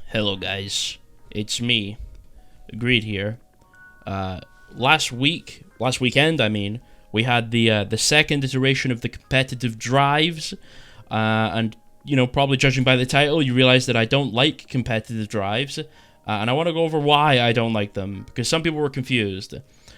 Hello guys, it's me, Greed here. Last weekend, we had the second iteration of the competitive drives, and probably judging by the title, you realize that I don't like competitive drives, and I want to go over why I don't like them because some people were confused.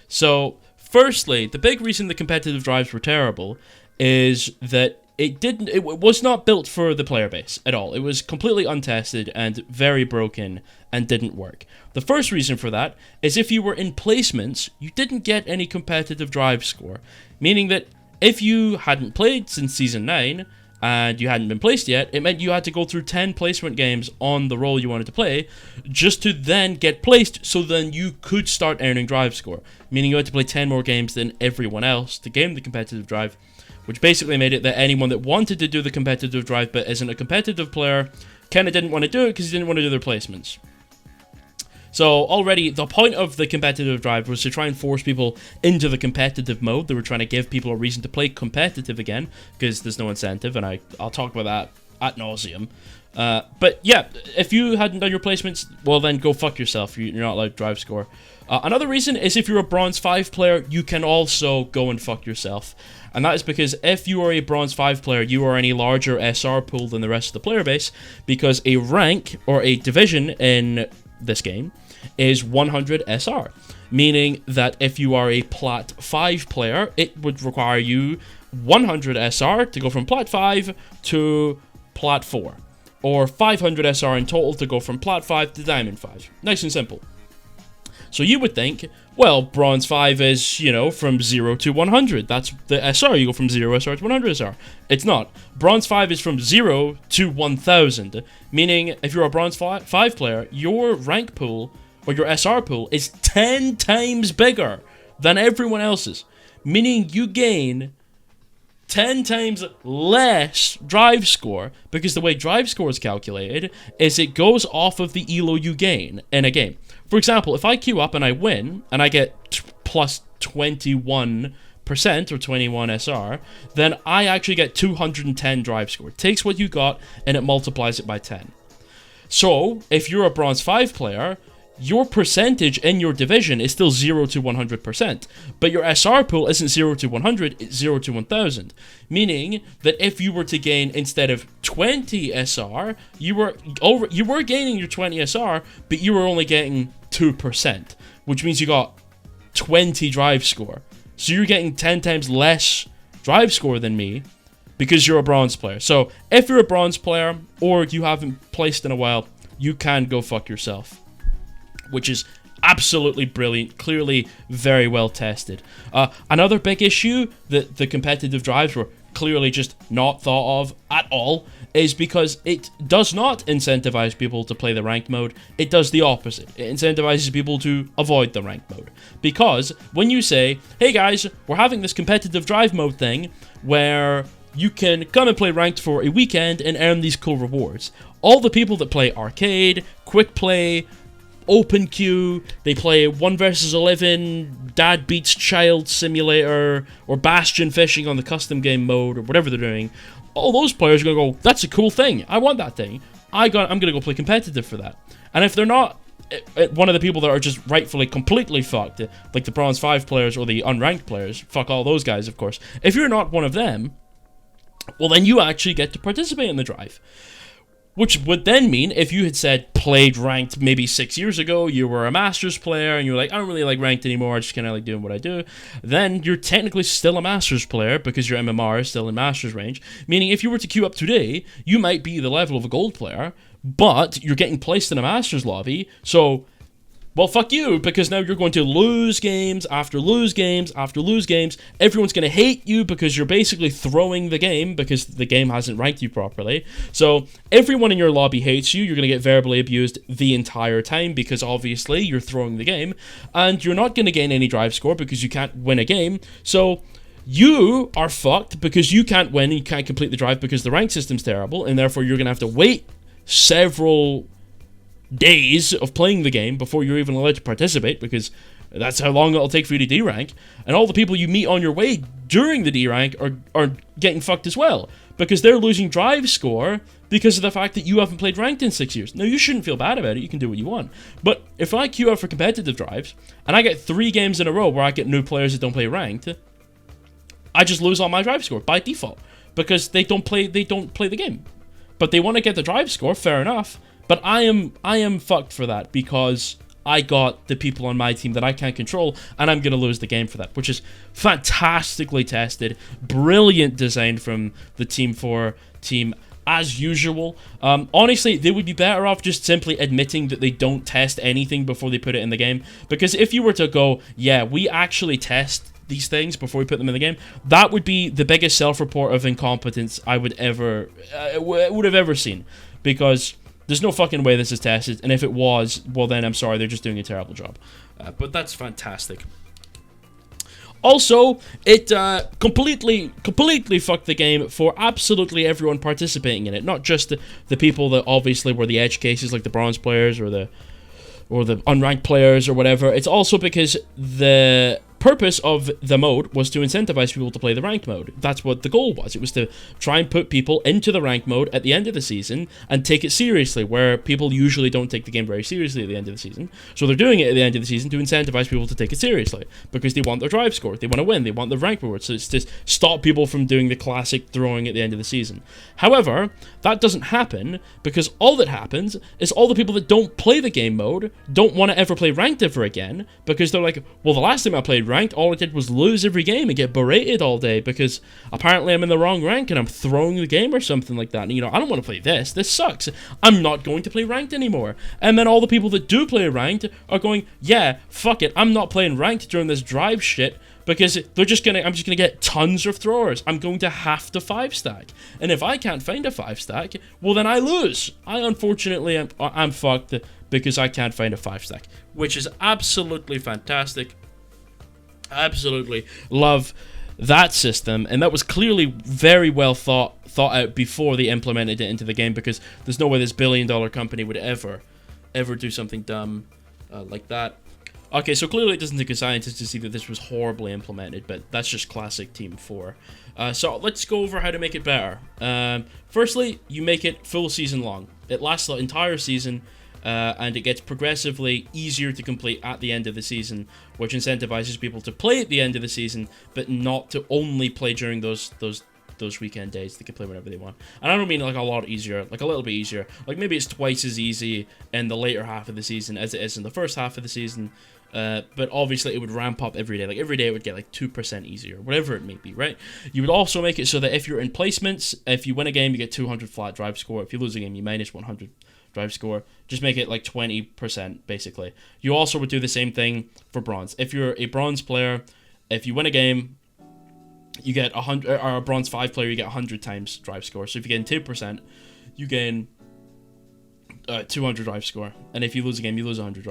So, firstly, the big reason the competitive drives were terrible is that it was not built for the player base at all. It was completely untested and very broken and didn't work. The first reason for that is if you were in placements, you didn't get any competitive drive score, meaning that if you hadn't played since Season 9 and you hadn't been placed yet, it meant you had to go through 10 placement games on the role you wanted to play just to then get placed, so then you could start earning drive score, meaning you had to play 10 more games than everyone else to gain the competitive drive, which basically made it that anyone that wanted to do the competitive drive but isn't a competitive player kind of didn't want to do it because he didn't want to do their placements. So already, the point of the competitive drive was to try and force people into the competitive mode. They were trying to give people a reason to play competitive again, because there's no incentive, and I'll talk about that ad nauseum. But yeah, if you hadn't done your placements, well then go fuck yourself. You're not allowed to drive score. Another reason is if you're a Bronze 5 player, you can also go and fuck yourself. And that is because if you are a Bronze 5 player, you are in a larger SR pool than the rest of the player base, because a rank, or a division in this game, is 100 SR. Meaning that if you are a Plat 5 player, it would require you 100 SR to go from Plat 5 to Plat 4. Or 500 SR in total to go from Plat 5 to Diamond 5. Nice and simple. So you would think, well, Bronze 5 is, from 0 to 100. That's the SR. You go from 0 SR to 100 SR. It's not. Bronze 5 is from 0 to 1000. Meaning, if you're a Bronze 5 player, your rank pool, or your SR pool, is 10 times bigger than everyone else's. Meaning you gain 10 times less drive score, because the way drive score is calculated is it goes off of the elo you gain in a game. For example, if I queue up and I win, and I get plus 21% or 21 SR, then I actually get 210 drive score. It takes what you got and it multiplies it by 10. So, if you're a Bronze 5 player, your percentage in your division is still 0 to 100%, but your SR pool isn't 0 to 100, it's 0 to 1000, meaning that if you were to gain, instead of 20 SR, you were gaining your 20 SR, but you were only getting 2%, which means you got 20 drive score. So you're getting 10 times less drive score than me, because you're a Bronze player. So if you're a Bronze player, or you haven't placed in a while, you can go fuck yourself. Which is absolutely brilliant, clearly very well tested. Another big issue that the competitive drives were clearly just not thought of at all is because it does not incentivize people to play the ranked mode. It does the opposite. It incentivizes people to avoid the ranked mode. Because when you say, hey guys, we're having this competitive drive mode thing where you can come and play ranked for a weekend and earn these cool rewards, all the people that play arcade, quick play, open queue, they play 1 vs 11, Dad Beats Child Simulator, or Bastion Fishing on the custom game mode, or whatever they're doing, all those players are going to go, that's a cool thing, I want that thing, I'm going to go play competitive for that. And if they're not one of the people that are just rightfully completely fucked, like the Bronze 5 players or the unranked players, fuck all those guys of course, if you're not one of them, well then you actually get to participate in the drive. Which would then mean, if you had said played ranked maybe 6 years ago, you were a Masters player, and you're like, I don't really like ranked anymore, I just kind of like doing what I do, then you're technically still a Masters player, because your MMR is still in Masters range, meaning if you were to queue up today, you might be the level of a Gold player, but you're getting placed in a Masters lobby, so, well, fuck you, because now you're going to lose games after lose games after lose games. Everyone's going to hate you because you're basically throwing the game because the game hasn't ranked you properly. So everyone in your lobby hates you. You're going to get verbally abused the entire time because obviously you're throwing the game. And you're not going to gain any drive score because you can't win a game. So you are fucked because you can't win and you can't complete the drive because the rank system's terrible. And therefore you're going to have to wait several days of playing the game before you're even allowed to participate, because that's how long it'll take for you to D-rank, and all the people you meet on your way during the D-rank are getting fucked as well, because they're losing drive score because of the fact that you haven't played ranked in 6 years. Now, you shouldn't feel bad about it. You can do what you want. But if I queue up for competitive drives, and I get 3 games in a row where I get new players that don't play ranked, I just lose all my drive score by default because they don't play the game. But they want to get the drive score, fair enough. But I am fucked for that because I got the people on my team that I can't control, and I'm going to lose the game for that, which is fantastically tested, brilliant design from the Team 4 team, as usual. Honestly, they would be better off just simply admitting that they don't test anything before they put it in the game, because if you were to go, yeah, we actually test these things before we put them in the game, that would be the biggest self-report of incompetence I would have ever seen, because there's no fucking way this is tested, and if it was, well then I'm sorry, they're just doing a terrible job. But that's fantastic. Also, it completely fucked the game for absolutely everyone participating in it, not just the people that obviously were the edge cases, like the bronze players or the unranked players or whatever. It's also because the purpose of the mode was to incentivize people to play the ranked mode. That's what the goal was. It was to try and put people into the ranked mode at the end of the season and take it seriously, where people usually don't take the game very seriously at the end of the season. So they're doing it at the end of the season to incentivize people to take it seriously, because they want their drive score, they want to win, they want the rank rewards. So it's to stop people from doing the classic throwing at the end of the season. However, that doesn't happen, because all that happens is all the people that don't play the game mode don't want to ever play ranked ever again, because they're like, well, the last time I played ranked, all I did was lose every game and get berated all day because apparently I'm in the wrong rank and I'm throwing the game or something like that. And, you know, I don't want to play this. This sucks. I'm not going to play ranked anymore. And then all the people that do play ranked are going, yeah, fuck it. I'm not playing ranked during this drive shit because I'm just gonna get tons of throwers. I'm going to have to 5-stack. And if I can't find a 5-stack, well, then I lose. Unfortunately, I'm fucked because I can't find a 5-stack, which is absolutely fantastic. Absolutely love that system, and that was clearly very well thought out before they implemented it into the game, because there's no way this billion-dollar company would ever do something dumb like that. Okay, so clearly it doesn't take a scientist to see that this was horribly implemented, but that's just classic Team 4. So let's go over how to make it better. Firstly, you make it full season long. It lasts the entire season, and it gets progressively easier to complete at the end of the season, which incentivizes people to play at the end of the season, but not to only play during those weekend days. They can play whenever they want. And I don't mean like a lot easier, like a little bit easier. Like maybe it's twice as easy in the later half of the season as it is in the first half of the season. But obviously it would ramp up every day. Like every day it would get like 2% easier, whatever it may be, right? You would also make it so that if you're in placements, if you win a game, you get 200 flat drive score. If you lose a game, you minus 100 drive score. Just make it like 20%, basically. You also would do the same thing for bronze. If you're a bronze player, if you win a game, you get 100, or a bronze 5 player, you get 100 times drive score. So if you gain 2%, you gain 200 drive score. And if you lose a game, you lose 100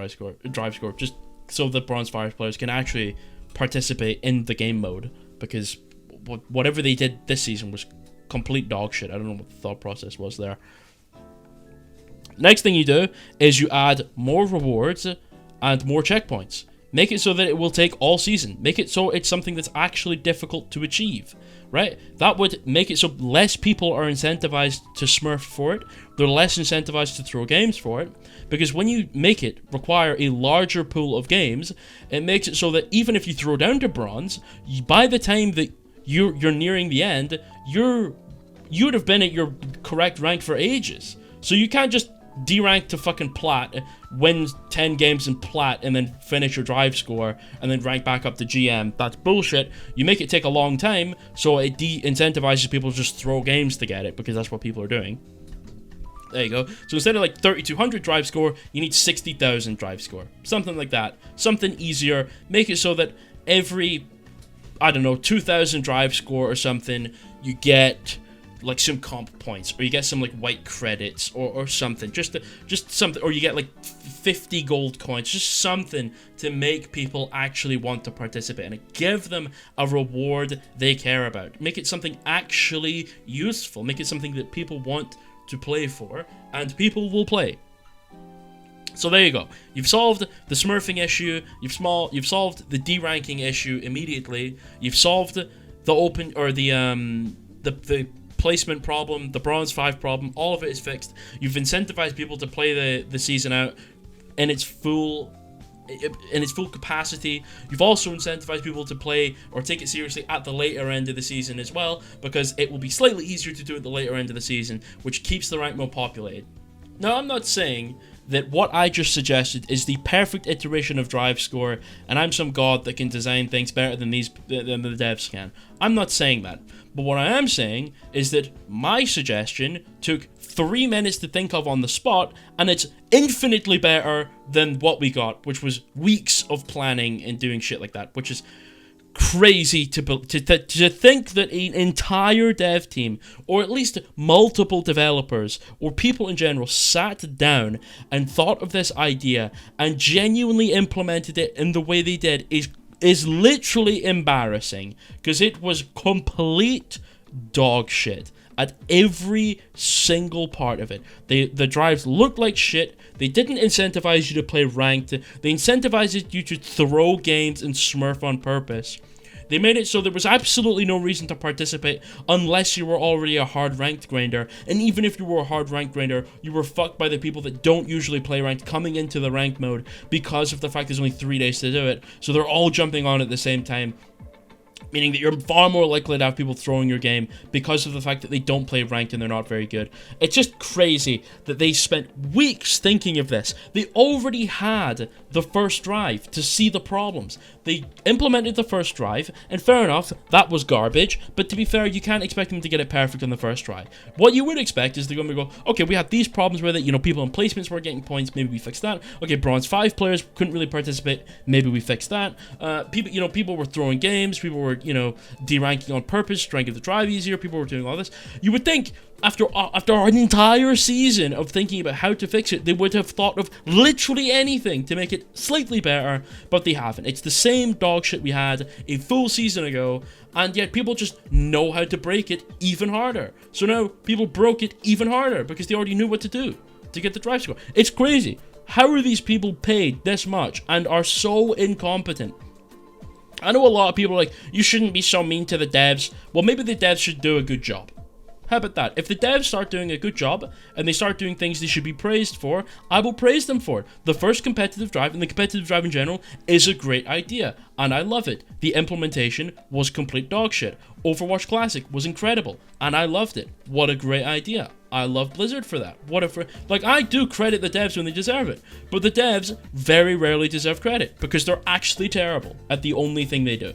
drive score. Just so the bronze 5 players can actually participate in the game mode, because whatever they did this season was complete dog shit. I don't know what the thought process was there. Next thing you do is you add more rewards and more checkpoints. Make it so that it will take all season. Make it so it's something that's actually difficult to achieve, right? That would make it so less people are incentivized to smurf for it. They're less incentivized to throw games for it, because when you make it require a larger pool of games, it makes it so that even if you throw down to bronze, by the time that you're nearing the end, you would have been at your correct rank for ages. So you can't just D-rank to fucking plat, win 10 games in plat, and then finish your drive score, and then rank back up to GM. That's bullshit. You make it take a long time, so it de-incentivizes people to just throw games to get it, because that's what people are doing. There you go. So instead of like 3,200 drive score, you need 60,000 drive score. Something like that. Something easier. Make it so that every, I don't know, 2,000 drive score or something, you get like some comp points, or you get some like white credits, or something, just something, or you get like 50 gold coins, just something to make people actually want to participate in it. Give them a reward they care about. Make it something actually useful. Make it something that people want to play for, and people will play. So there you go. You've solved the smurfing issue. You've solved the D-ranking issue immediately. You've solved the open, or the placement problem, the bronze 5 problem, all of it is fixed. You've incentivized people to play the season out in its full capacity. You've also incentivized people to play or take it seriously at the later end of the season as well, because it will be slightly easier to do at the later end of the season, which keeps the rank mode populated. Now, I'm not saying that what I just suggested is the perfect iteration of drive score, and I'm some god that can design things better than the devs can. I'm not saying that. But what I am saying is that my suggestion took 3 minutes to think of on the spot, and it's infinitely better than what we got, which was weeks of planning and doing shit like that, which is crazy to think that an entire dev team, or at least multiple developers, or people in general, sat down and thought of this idea and genuinely implemented it in the way they did is literally embarrassing, because it was complete dog shit at every single part of it. The drives looked like shit. They didn't incentivize you to play ranked. They incentivized you to throw games and smurf on purpose. They made it so there was absolutely no reason to participate unless you were already a hard ranked grinder. And even if you were a hard ranked grinder, you were fucked by the people that don't usually play ranked coming into the ranked mode because of the fact there's only 3 days to do it. So they're all jumping on at the same time, meaning that you're far more likely to have people throwing your game because of the fact that they don't play ranked and they're not very good. It's just crazy that they spent weeks thinking of this. They already had the first drive to see the problems. They implemented the first drive, and fair enough, that was garbage, but to be fair, you can't expect them to get it perfect on the first try. What you would expect is they're going to go, okay, we had these problems with it, people in placements were getting points, maybe we fixed that. Okay, bronze 5 players couldn't really participate, maybe we fixed that. People were throwing games, people were deranking on purpose, trying to get the drive easier, people were doing all this. You would think after an entire season of thinking about how to fix it, they would have thought of literally anything to make it slightly better, but they haven't. It's the same dog shit we had a full season ago, and yet people just know how to break it even harder. So now people broke it even harder because they already knew what to do to get the drive score. It's crazy. How are these people paid this much and are so incompetent? I know a lot of people are like, you shouldn't be so mean to the devs. Well, maybe the devs should do a good job. How about that? If the devs start doing a good job, and they start doing things they should be praised for, I will praise them for it. The first competitive drive, and the competitive drive in general, is a great idea, and I love it. The implementation was complete dog shit. Overwatch Classic was incredible, and I loved it. What a great idea. I love Blizzard for that. I do credit the devs when they deserve it, but the devs very rarely deserve credit, because they're actually terrible at the only thing they do.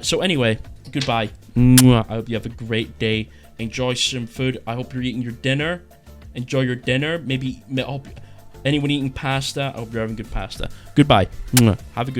So anyway, goodbye. I hope you have a great day. Enjoy some food. I hope you're eating your dinner. Enjoy your dinner. Maybe I hope anyone eating pasta, I hope you're having good pasta. Goodbye. Have a good